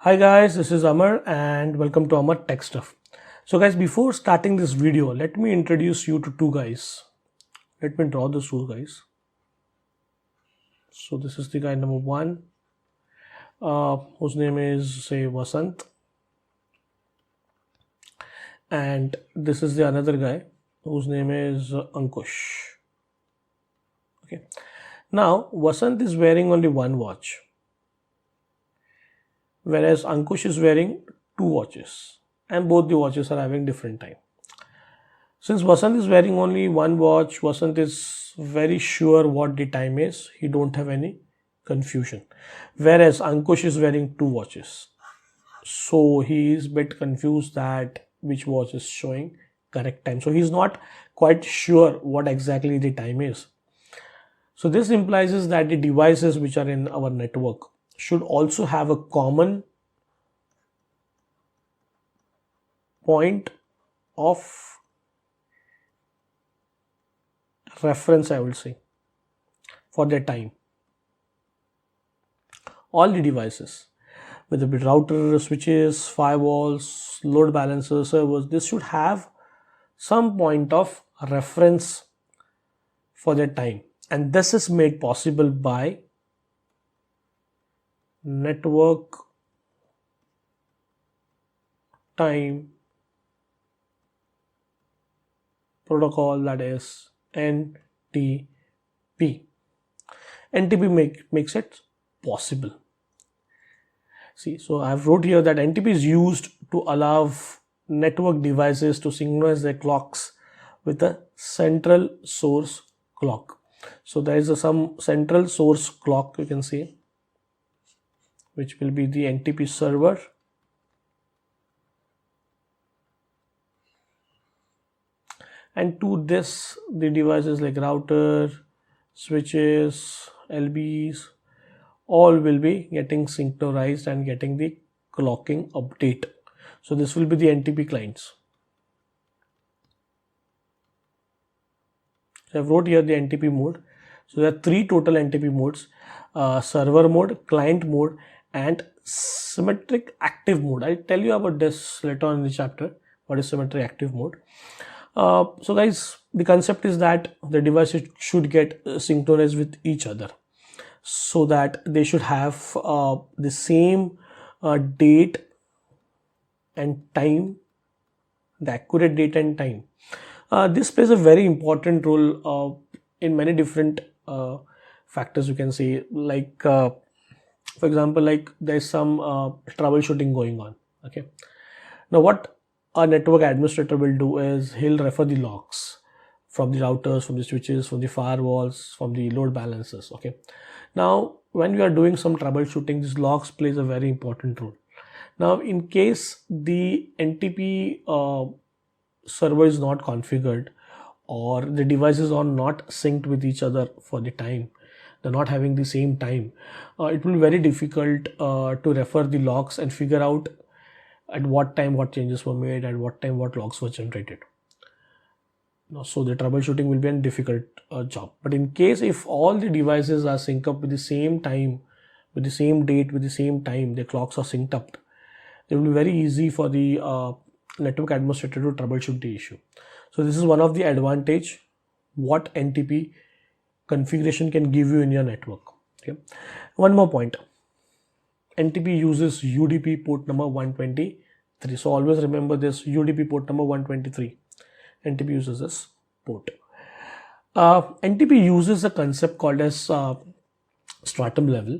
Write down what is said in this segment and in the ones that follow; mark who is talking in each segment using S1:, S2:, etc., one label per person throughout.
S1: Hi guys, this is Amar and welcome to Amar Tech Stuff. So guys, before starting this video, let me introduce you to two guys. Let me draw those two guys. So this is the guy number one, whose name is say Vasant, and this is the another guy whose name is Ankush. Okay. Now Vasant is wearing only one watch, whereas Ankush is wearing two watches, and both the watches are having different time. Since Vasant is wearing only one watch, Vasant is very sure what the time is. He don't have any confusion. Whereas Ankush is wearing two watches. So he is a bit confused that which watch is showing correct time. So he's not quite sure what exactly the time is. So this implies that the devices which are in our network should also have a common point of reference, I will say, for their time. All the devices, whether it be router, switches, firewalls, load balancers, servers, this should have some point of reference for their time. And this is made possible by network time protocol, that is NTP. NTP makes it possible. See, so I've wrote here that NTP is used to allow network devices to synchronize their clocks with a central source clock. So there is some central source clock, you can see, which will be the NTP server. And to this, the devices like router, switches, LBs, all will be getting synchronized and getting the clocking update. So this will be the NTP clients. So I've wrote here the NTP mode. So there are three total NTP modes: server mode, client mode, and symmetric active mode. I'll tell you about this later on in the chapter. What is symmetric active mode? So guys, the concept is that the devices should get synchronized with each other, so that they should have the same date and time, the accurate date and time. This plays a very important role in many different factors, you can say, like for example, like there's some troubleshooting going on. Okay, now what a network administrator will do is he'll refer the logs from the routers, from the switches, from the firewalls, from the load balancers. Okay, now when we are doing some troubleshooting, this logs plays a very important role. Now in case the NTP server is not configured, or the devices are not synced with each other for the time, they're not having the same time, it will be very difficult to refer the logs and figure out at what time what changes were made, at what time what logs were generated. So the troubleshooting will be a difficult job. But in case if all the devices are synced up with the same time, with the same date, with the same time, the clocks are synced up, it will be very easy for the network administrator to troubleshoot the issue. So this is one of the advantage what NTP configuration can give you in your network. Okay, one more point: NTP uses UDP port number 123. So always remember this, UDP port number 123. NTP uses this port. NTP uses a concept called as stratum level.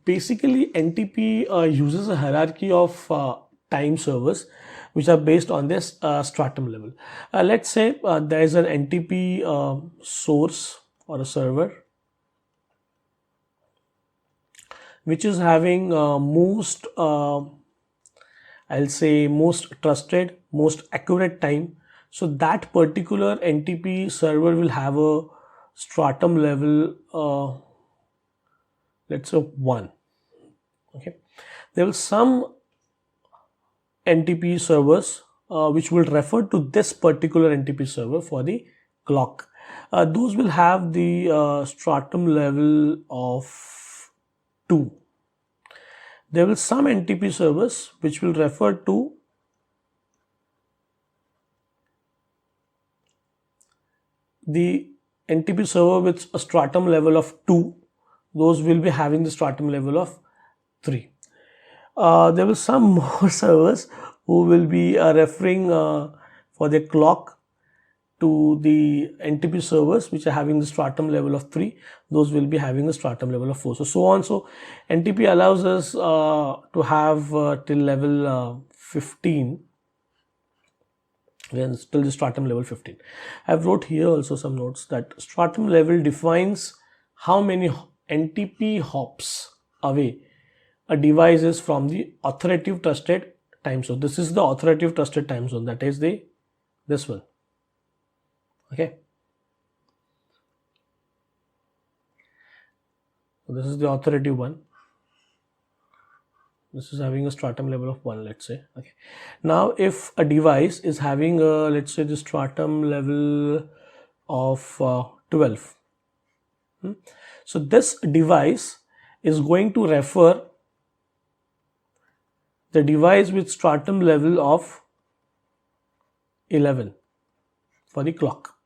S1: Basically, NTP uses a hierarchy of time servers which are based on this stratum level. Let's say there is an NTP source or a server which is having most I'll say most trusted, most accurate time. So that particular NTP server will have a stratum level, let's say 1. Okay, there will some NTP servers which will refer to this particular NTP server for the clock. Those will have the stratum level of 2. there will some NTP servers which will refer to the NTP server with a stratum level of 2. Those will be having the stratum level of 3. There will some more servers who will be referring for their clock to the NTP servers which are having the stratum level of 3. Those will be having the stratum level of 4. So on. So NTP allows us to have till level 15. Then still the stratum level 15. I've wrote here also some notes that stratum level defines how many NTP hops away a device is from the authoritative trusted time zone. This is the authoritative trusted time zone, that is this one. Okay. So this is the authoritative one. This is having a stratum level of 1, let's say. Okay. Now, if a device is having a, let's say, the stratum level of 12. So this device is going to refer the device with stratum level of 11 for the clock.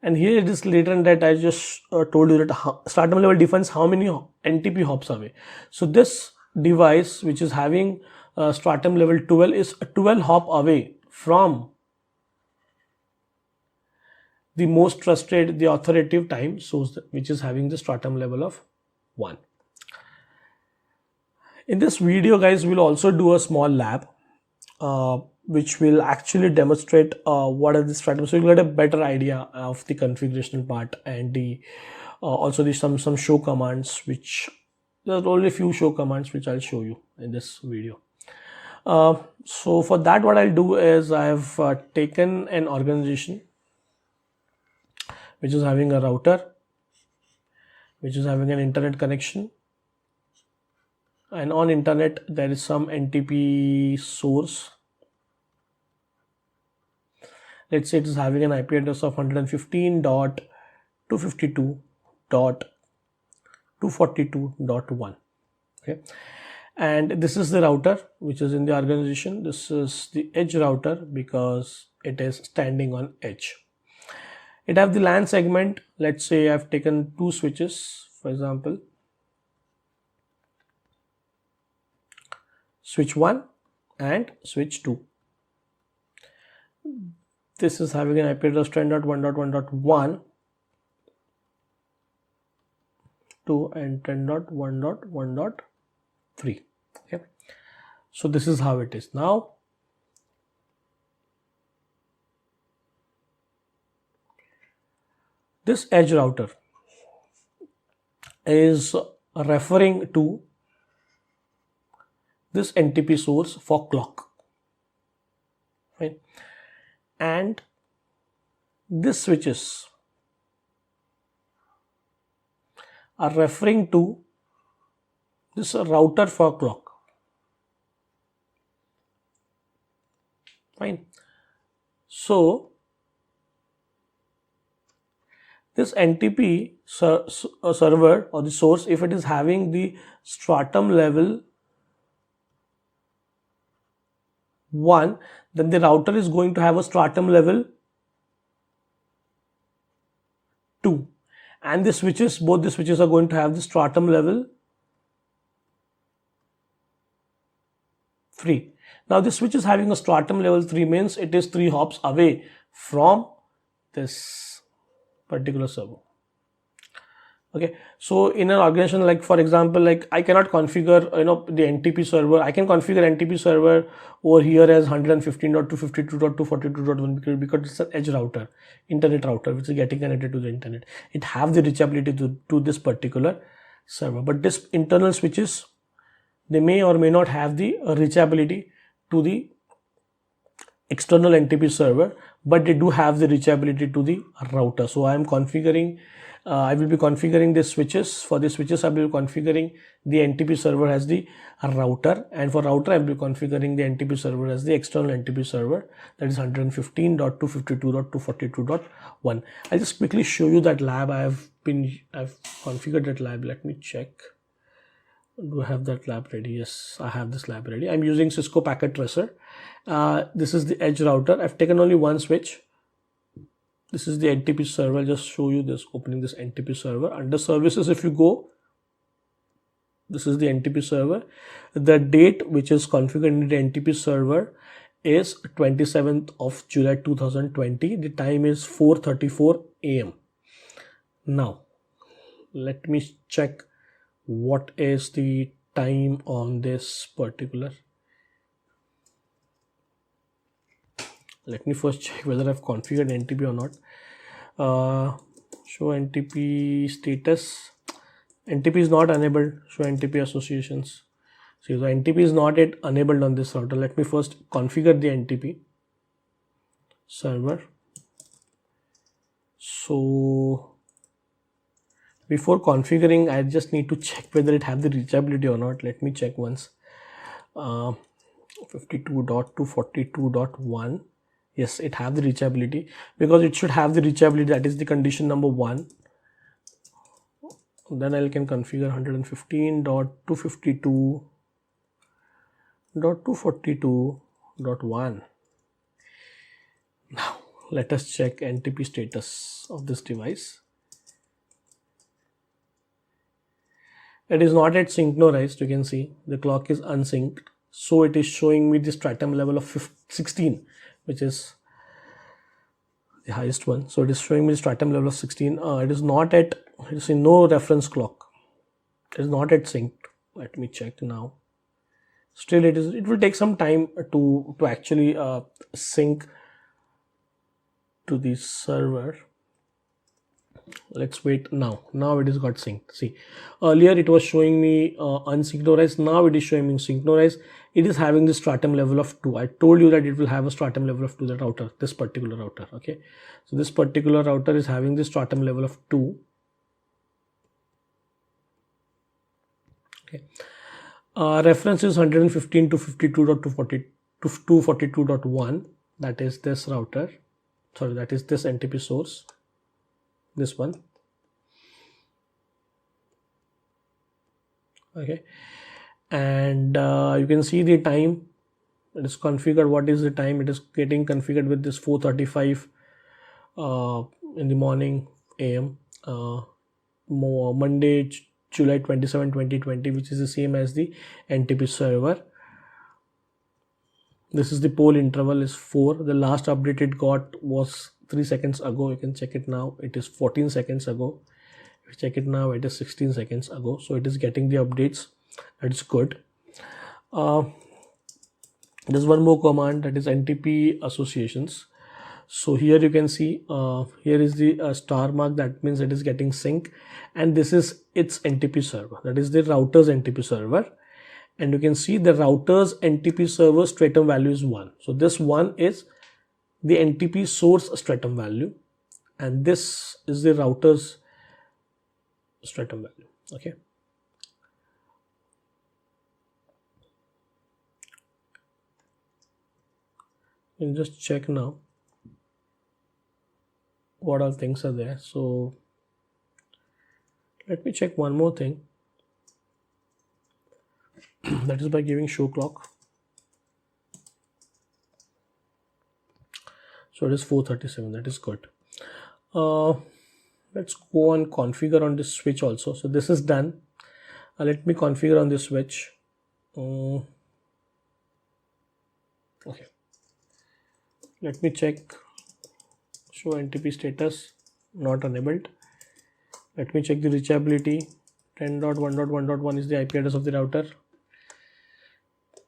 S1: And here it is written that I just told you that stratum level defines how many NTP hops away. So this device which is having stratum level 12 is 12 hop away from the most trusted, the authoritative time source, which is having the stratum level of 1. In this video, guys, we'll also do a small lab which will actually demonstrate what are the stratum. So you'll get a better idea of the configuration part and the also the some show commands, which there's only a few show commands which I'll show you in this video. So for that, what I'll do is I've taken an organization which is having a router, which is having an internet connection, and on internet there is some NTP source. Let's say it is having an IP address of 115.252.242.1. Okay, and this is the router which is in the organization. This is the edge router because it is standing on edge. It have the LAN segment. Let's say I've taken 2 switches, for example, switch 1 and switch 2. This is having an IP address 10.1.1.1 2 and 10.1.1.3. Okay, so this is how it is. Now this edge router is referring to this NTP source for clock, right? And these switches are referring to this router for clock. Fine. So this NTP server or the source, if it is having the stratum level 1, then the router is going to have a stratum level 2, and the switches, both the switches are going to have the stratum level 3. Now this switch is having a stratum level 3 means it is 3 hops away from this particular server. Okay, so in an organization, like for example, like I cannot configure the NTP server. I can configure NTP server over here as 115.252.242.1 because it's an edge router, internet router, which is getting connected to the internet. It have the reachability to this particular server, but this internal switches, they may or may not have the reachability to the external NTP server, but they do have the reachability to the router. So I am configuring, I will be configuring the switches. For the switches, I will be configuring the NTP server as the router, and for router, I will be configuring the NTP server as the external NTP server, that is 115.252.242.1. I'll just quickly show you that lab. I've configured that lab. Let me check Do I have that lab ready? Yes, I have this lab ready. I'm using Cisco Packet Tracer. This is the edge router. I've taken only one switch. This is the NTP server. I'll just show you this, opening this NTP server. Under services, if you go, this is the NTP server. The date which is configured in the NTP server is 27th of July 2020. The time is 4:34 a.m. Now, let me check what is the time on this particular. Let me first check whether I've configured NTP or not. Show NTP status. NTP is not enabled. Show NTP associations. See, the NTP is not yet enabled on this router. Let me first configure the NTP server. So before configuring, I just need to check whether it have the reachability or not. Let me check once. 52.242.1. Yes, it have the reachability, because it should have the reachability. That is the condition number 1. Then I can configure 115.252.242.1. Now let us check NTP status of this device. It is not yet synchronized. You can see the clock is unsynced, so it is showing me the stratum level of 16, which is the highest one. So it is showing me the stratum level of 16. It is not at, you see, no reference clock. It is not at synced. Let me check now. Still, it will take some time to actually sync to the server. Let's wait. Now it is got synced. See, earlier it was showing me unsynchronized. Now it is showing me synchronized. It is having the stratum level of 2. I told you that it will have a stratum level of 2, that router, this particular router. Okay, so this particular router is having the stratum level of 2. Okay, reference is 115.252.242.1. that is this router. Sorry, that is this NTP source. This one. Okay, and you can see the time. It is configured. What is the time? It is getting configured with this 4:35 in the morning AM, Monday, July 27, 2020, which is the same as the NTP server. This is the pole interval is 4. The last update it got was 3 seconds ago. You can check it now. It is 14 seconds ago. If you check it now, it is 16 seconds ago. So it is getting the updates. That is good. There's one more command, that is NTP associations. So here you can see here is the star mark. That means it is getting sync, and this is its NTP server. That is the router's NTP server. And you can see the router's NTP server stratum value is 1. So this 1 is the NTP source stratum value, and this is the router's stratum value. Okay, you can just check now what all things are there. So let me check one more thing. That is by giving show clock. So it is 4:37. That is good. Let's go and configure on this switch also. So this is done. Let me configure on this switch. Okay. Let me check. Show NTP status, not enabled. Let me check the reachability. 10.1.1.1 is the IP address of the router.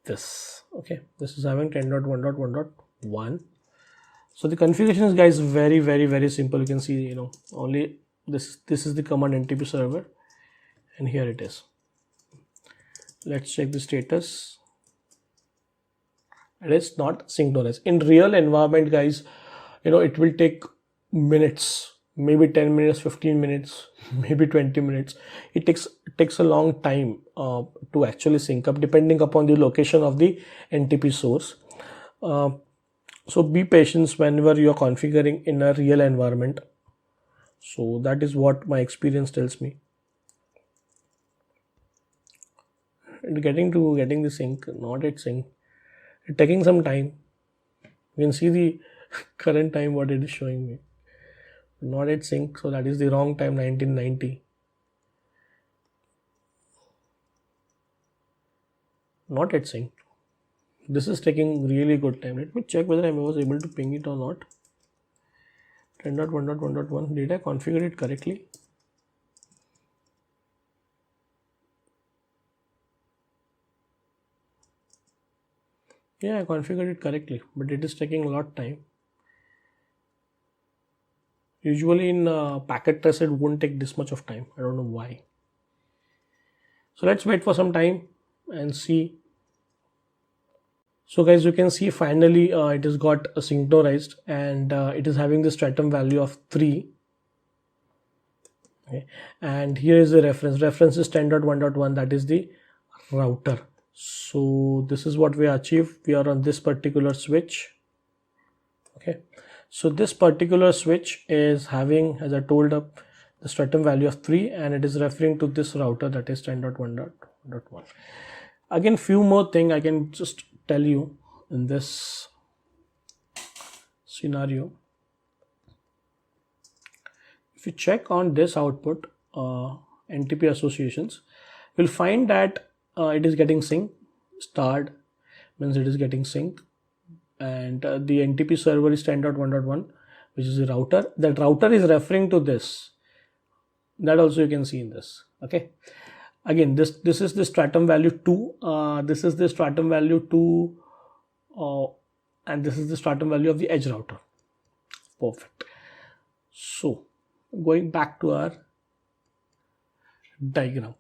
S1: This. Okay. This is having 10.1.1.1. So the configuration is, guys, very simple. You can see, only this is the command NTP server, and here it is. Let's check the status. It is not synchronized. In real environment, guys, it will take minutes, maybe 10 minutes, 15 minutes, maybe 20 minutes. It takes a long time to actually sync up, depending upon the location of the NTP source. So be patient whenever you are configuring in a real environment. So that is what my experience tells me. getting the sync, not at sync. It's taking some time. You can see the current time what it is showing me. Not at sync, so that is the wrong time, 1990. Not at sync. This is taking really good time. Let me check whether I was able to ping it or not. 10.1.1.1. Did I configure it correctly? Yeah, I configured it correctly, but it is taking a lot of time. Usually in packet trace it won't take this much of time. I don't know why. So let's wait for some time and see. So guys, you can see finally it has got synchronized, and it is having the stratum value of 3. Okay. And here is the reference. Reference is 10.1.1. That is the router. So this is what we achieved. We are on this particular switch. Okay. So this particular switch is having, as I told up, the stratum value of 3, and it is referring to this router, that is 10.1.1. Again, few more things I can just tell you in this scenario. If you check on this output, NTP associations, you'll find that it is getting sync. Starred means it is getting sync, and the NTP server is 10.1.1, which is the router. That router is referring to this. That also you can see in this. Okay. Again, this is the stratum value 2. This is the stratum value 2, and this is the stratum value of the edge router. Perfect. So going back to our diagram.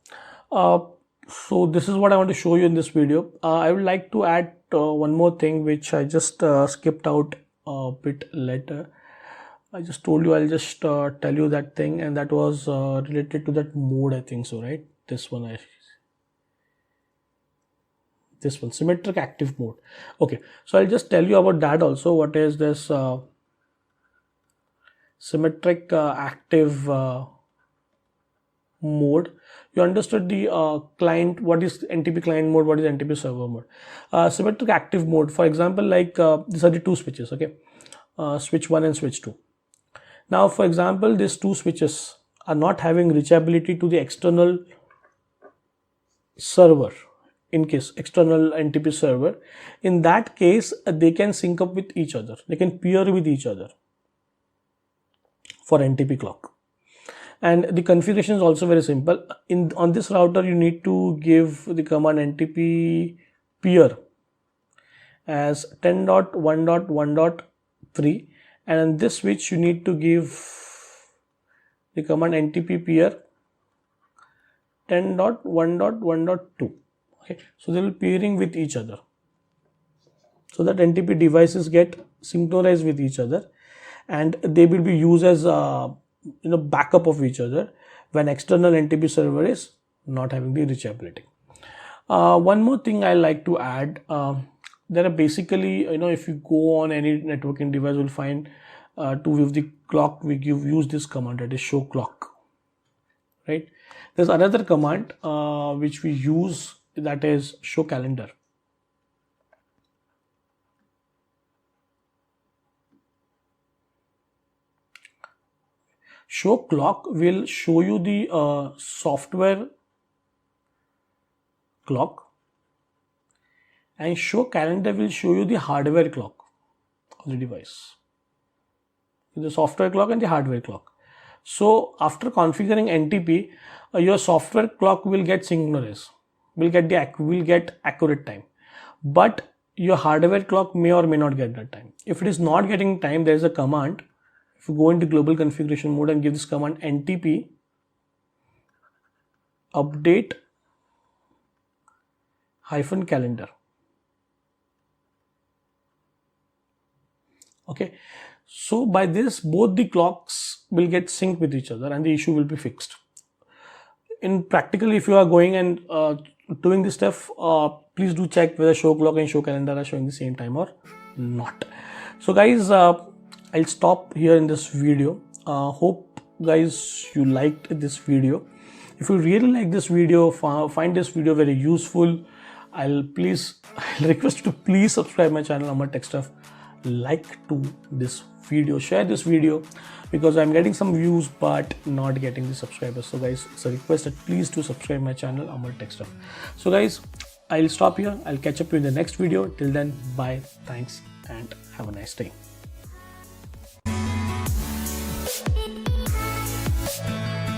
S1: So this is what I want to show you in this video. I would like to add one more thing which I just skipped out a bit later. I just told you I'll just tell you that thing, and that was related to that mode, I think so, right? This one, symmetric active mode. Okay, so I'll just tell you about that also. What is this symmetric active mode? You understood the client, what is NTP client mode, what is NTP server mode. Symmetric active mode, for example, like these are the two switches, okay? Switch 1 and switch 2. Now, for example, these two switches are not having reachability to the external server. In case external NTP server, in that case, they can sync up with each other. They can peer with each other for NTP clock. And the configuration is also very simple. On this router, you need to give the command NTP peer as 10.1.1.3, and on this switch you need to give the command NTP peer 10.1.1.2. Okay, so they will peering with each other, so that NTP devices get synchronized with each other, and they will be used as backup of each other when external NTP server is not having the reachability. One more thing I like to add, there are basically, if you go on any networking device, you'll find to view the clock, we use this command, that is show clock, right? There's another command which we use, that is show calendar. Show clock will show you the software clock, and show calendar will show you the hardware clock of the device, the software clock and the hardware clock. So after configuring NTP, your software clock will get synchronized, will get accurate time, but your hardware clock may or may not get that time. If it is not getting time, there is a command. If you go into global configuration mode and give this command NTP update -calendar. Okay, so by this both the clocks will get synced with each other and the issue will be fixed. In practically, if you are going and doing this stuff, please do check whether show clock and show calendar are showing the same time or not. So guys, I'll stop here in this video. Hope guys you liked this video. If you really like this video, find this video very useful, I'll request you to please subscribe my channel Amar Tech Stuff, like to this video, share this video, because I'm getting some views but not getting the subscribers. So guys, it's a request that please do subscribe my channel Amar Tech Stuff. So guys, I'll stop here. I'll catch up you in the next video. Till then, bye, thanks, and have a nice day.